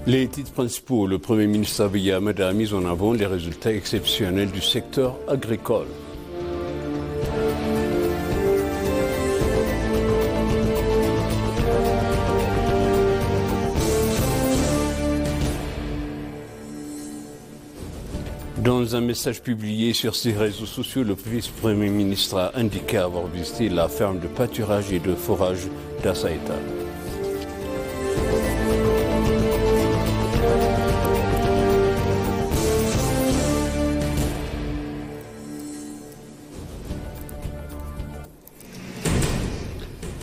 Les titres principaux, le Premier ministre Abiy Ahmed a mis en avant les résultats exceptionnels du secteur agricole. Dans un message publié sur ses réseaux sociaux, le vice-premier ministre a indiqué avoir visité la ferme de pâturage et de forage d'Assaïta.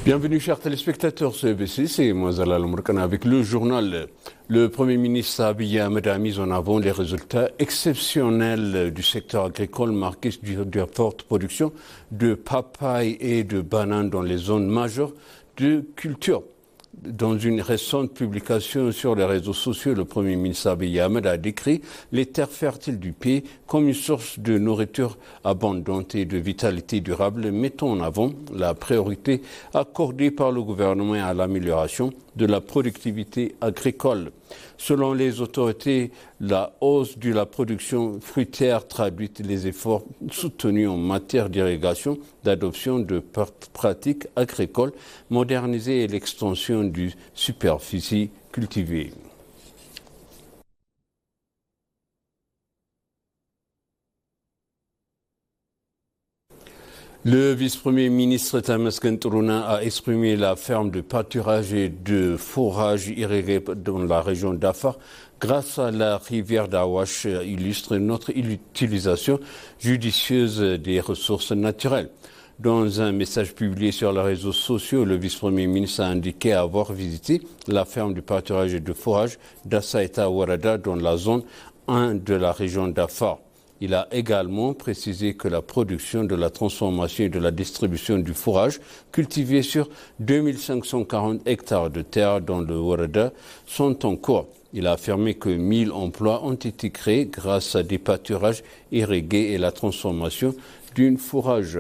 Bienvenue chers téléspectateurs sur EBC, c'est moi Zalal Mourkana avec le journal. Le Premier ministre Abiy Ahmed a mis en avant les résultats exceptionnels du secteur agricole marqué de forte production de papaye et de bananes dans les zones majeures de culture. Dans une récente publication sur les réseaux sociaux, le Premier ministre Abiy Ahmed a décrit les terres fertiles du pays comme une source de nourriture abondante et de vitalité durable, mettant en avant la priorité accordée par le gouvernement à l'amélioration de la productivité agricole. Selon les autorités, la hausse de la production fruitière traduit les efforts soutenus en matière d'irrigation, d'adoption de pratiques agricoles modernisées et l'extension du superficie cultivée. Le vice-premier ministre Tamasken Tourouna a exprimé la ferme de pâturage et de forage irrigué dans la région d'Afar grâce à la rivière d'Awash illustre notre utilisation judicieuse des ressources naturelles. Dans un message publié sur les réseaux sociaux, le vice-premier ministre a indiqué avoir visité la ferme de pâturage et de forage d'Assaïta Warada dans la zone 1 de la région d'Afar. Il a également précisé que la production de la transformation et de la distribution du fourrage cultivé sur 2540 hectares de terre dans le Warada sont en cours. Il a affirmé que 1000 emplois ont été créés grâce à des pâturages irrigués et la transformation d'une fourrage.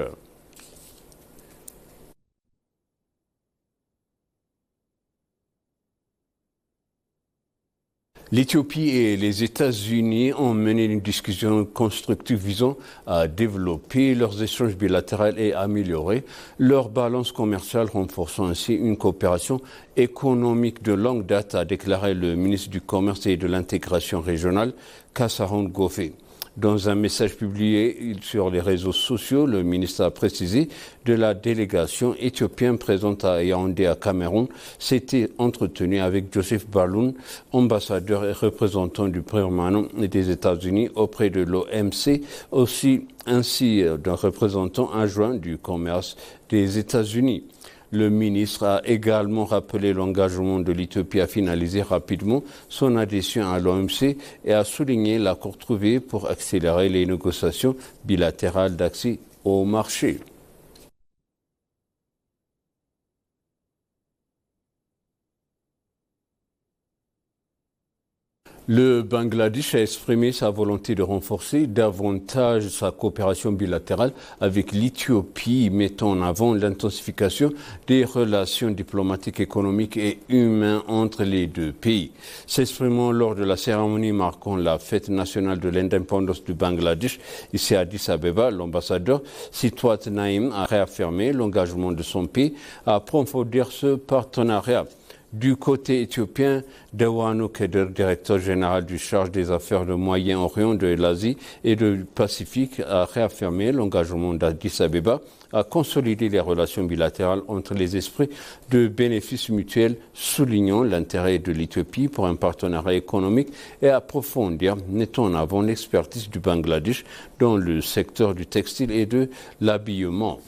L'Éthiopie et les États-Unis ont mené une discussion constructive visant à développer leurs échanges bilatéraux et améliorer leur balance commerciale, renforçant ainsi une coopération économique de longue date, a déclaré le ministre du Commerce et de l'Intégration régionale, Kassaron Gofé. Dans un message publié sur les réseaux sociaux, le ministre a précisé que la délégation éthiopienne présente à Yaoundé à Cameroun s'était entretenue avec Joseph Balloun, ambassadeur et représentant du permanent des États-Unis auprès de l'OMC, ainsi d'un représentant adjoint du commerce des États-Unis. Le ministre a également rappelé l'engagement de l'Éthiopie à finaliser rapidement son adhésion à l'OMC et a souligné l'accord trouvé pour accélérer les négociations bilatérales d'accès au marché. Le Bangladesh a exprimé sa volonté de renforcer davantage sa coopération bilatérale avec l'Éthiopie, mettant en avant l'intensification des relations diplomatiques, économiques et humaines entre les deux pays. S'exprimant lors de la cérémonie marquant la fête nationale de l'indépendance du Bangladesh, ici à Addis Abeba, l'ambassadeur Sitwat Naïm a réaffirmé l'engagement de son pays à approfondir ce partenariat. Du côté éthiopien, Dewanu Keder, directeur général du charge des affaires de Moyen-Orient, de l'Asie et du Pacifique, a réaffirmé l'engagement d'Addis Abeba à consolider les relations bilatérales entre les esprits de bénéfices mutuels, soulignant l'intérêt de l'Éthiopie pour un partenariat économique et approfondir, mettant en avant l'expertise du Bangladesh dans le secteur du textile et de l'habillement.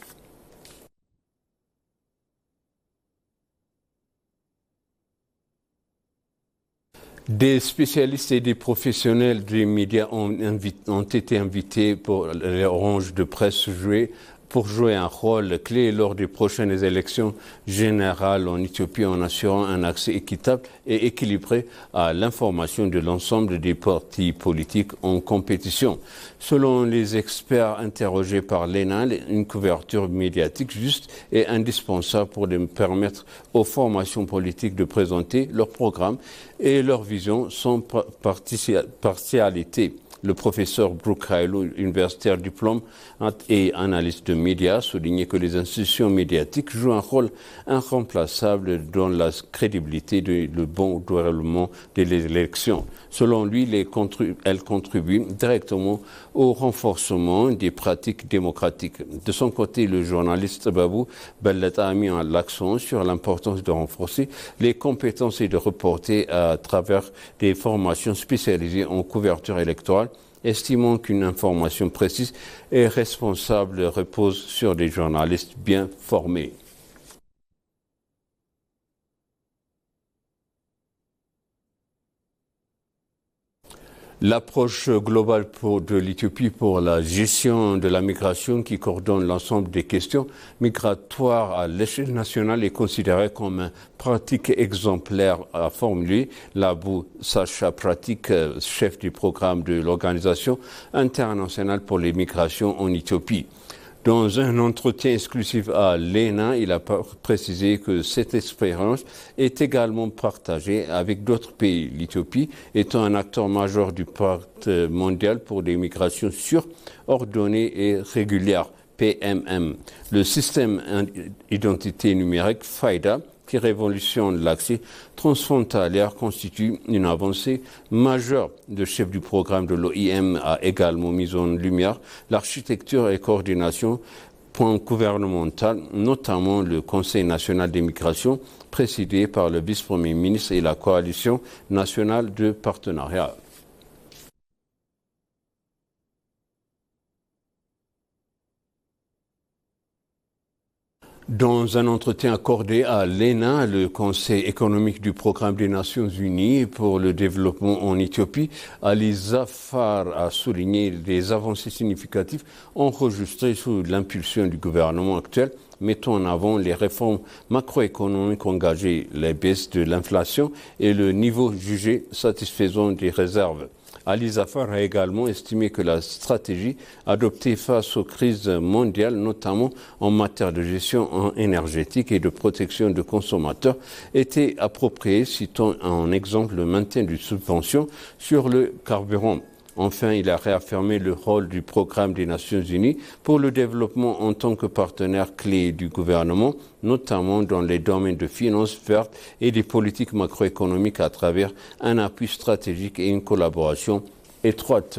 Des spécialistes et des professionnels des médias ont été invités pour les oranges de presse jouées pour jouer un rôle clé lors des prochaines élections générales en Éthiopie en assurant un accès équitable et équilibré à l'information de l'ensemble des partis politiques en compétition. Selon les experts interrogés par l'ENA, une couverture médiatique juste est indispensable pour permettre aux formations politiques de présenter leur programme et leur vision sans partialité. Le professeur Brooke Hailou, universitaire diplôme et analyste de médias, soulignait que les institutions médiatiques jouent un rôle irremplaçable dans la crédibilité et le bon déroulement de l'élection. Selon lui, elles contribuent directement au renforcement des pratiques démocratiques. De son côté, le journaliste Babou Belleta a mis l'accent sur l'importance de renforcer les compétences et de reporter à travers des formations spécialisées en couverture électorale, estimant qu'une information précise et responsable repose sur des journalistes bien formés. L'approche globale de l'Éthiopie pour la gestion de la migration qui coordonne l'ensemble des questions migratoires à l'échelle nationale est considérée comme une pratique exemplaire à formuler. Labou Sacha Pratik, chef du programme de l'Organisation internationale pour les migrations en Éthiopie. Dans un entretien exclusif à l'ENA, il a précisé que cette expérience est également partagée avec d'autres pays. L'Éthiopie étant un acteur majeur du Pacte mondial pour des migrations sûres, ordonnées et régulières, PMM. Le système d'identité numérique FIDA, qui révolutionne l'accès transfrontalier, constitue une avancée majeure. Le chef du programme de l'OIM a également mis en lumière l'architecture et coordination gouvernementale, notamment le Conseil national des migrations, présidé par le vice-premier ministre et la coalition nationale de partenariat. Dans un entretien accordé à l'ENA, le Conseil économique du Programme des Nations Unies pour le développement en Éthiopie, Ali Zafar a souligné des avancées significatives enregistrées sous l'impulsion du gouvernement actuel, mettant en avant les réformes macroéconomiques engagées, les baisses de l'inflation et le niveau jugé satisfaisant des réserves. Ali Zafar a également estimé que la stratégie adoptée face aux crises mondiales, notamment en matière de gestion énergétique et de protection des consommateurs, était appropriée, citant en exemple le maintien des subventions sur le carburant. Enfin, il a réaffirmé le rôle du Programme des Nations Unies pour le développement en tant que partenaire clé du gouvernement, notamment dans les domaines de finances vertes et des politiques macroéconomiques à travers un appui stratégique et une collaboration étroite.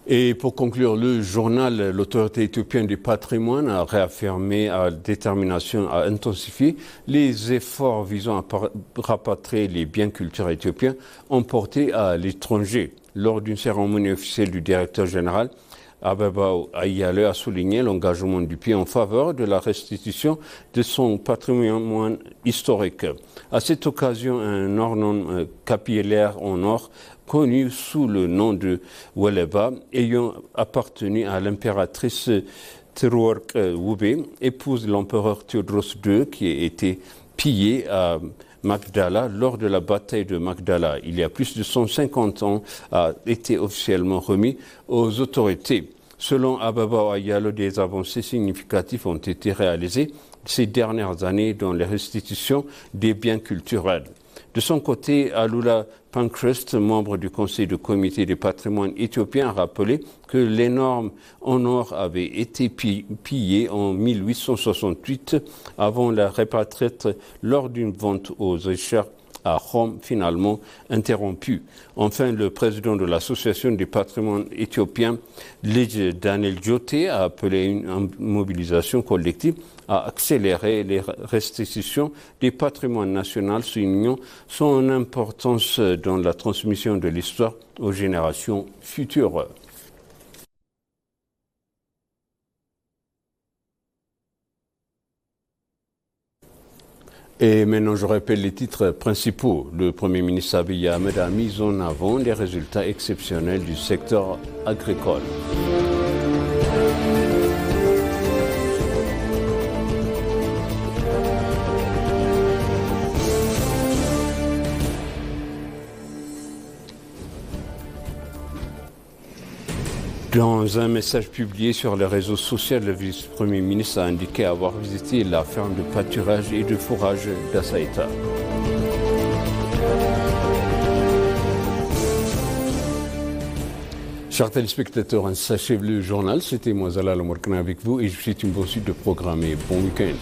Et pour conclure le journal, l'autorité éthiopienne du patrimoine a réaffirmé sa détermination à intensifier les efforts visant à rapatrier les biens culturels éthiopiens emportés à l'étranger. Lors d'une cérémonie officielle du directeur général, Abebaw Ayale a souligné l'engagement du pays en faveur de la restitution de son patrimoine historique. À cette occasion, un ornement capillaire en or connu sous le nom de Weleba, ayant appartenu à l'impératrice Teruorq Wube, épouse de l'empereur Théodros II, qui a été pillé à Magdala lors de la bataille de Magdala. Il y a plus de 150 ans, a été officiellement remis aux autorités. Selon Abebaw Ayale, des avancées significatives ont été réalisées ces dernières années dans les restitutions des biens culturels. De son côté, Alula Pankhurst, membre du conseil de comité du patrimoine éthiopien, a rappelé que les normes en or avaient été pillées en 1868 avant la répatriette lors d'une vente aux enchères à Rome, finalement interrompue. Enfin, le président de l'association du patrimoine éthiopien, Lij Daniel Jote, a appelé une mobilisation collective à accélérer les restitutions des patrimoines nationaux, soulignant son importance dans la transmission de l'histoire aux générations futures. Et maintenant, je rappelle les titres principaux. Le Premier ministre Abiy Ahmed a mis en avant les résultats exceptionnels du secteur agricole. Dans un message publié sur les réseaux sociaux, le vice-premier ministre a indiqué avoir visité la ferme de pâturage et de fourrage d'Assaïta. Chers téléspectateurs, ainsi s'achève le journal. C'était moi, Zalal Omorkana avec vous et je vous souhaite une bonne suite de programme et bon week-end.